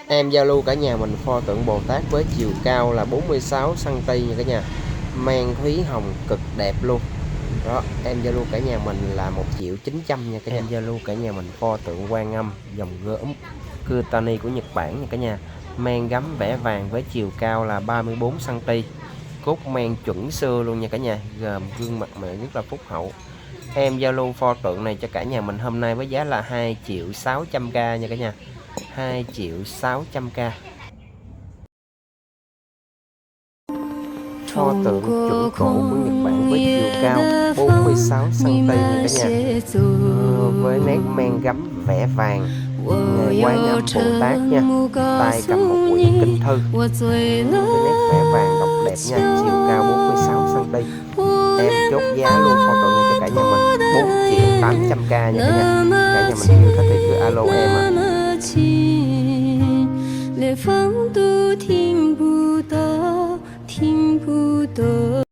Em giao lưu cả nhà mình pho tượng Bồ Tát với chiều cao là 46 cm nha cả nhà. Mang thúy hồng cực đẹp luôn. Đó, em giao lưu cả nhà mình là 1.900.000 nha cả nhà. Em giao lưu cả nhà mình pho tượng Quan Âm dòng gốm Kutani của Nhật Bản nha cả nhà. Mang gấm vẽ vàng với chiều cao là 34 cm. Cốt mang chuẩn xưa luôn nha cả nhà, gồm gương mặt mẹ rất là phúc hậu. Em giao lưu pho tượng này cho cả nhà mình hôm nay với giá là 2.600.000 nha cả nhà. 2.600.000. Pho tượng chuẩn cổ của Nhật Bản với chiều cao 46 cm nha cả nhà. Với nét men gấm vẽ vàng, ngày Quán Âm Bồ Tát nha. Tay cầm một quyển kinh thư. Cái nét vẽ vàng độc đẹp nha, chiều cao 46 cm. Em chốt giá luôn pho tượng này cho cả nhà mình 4.800.000 nha cả nhà. Cả nhà mình yêu thích thì cứ alo em ạ. 连风都听不到，听不到。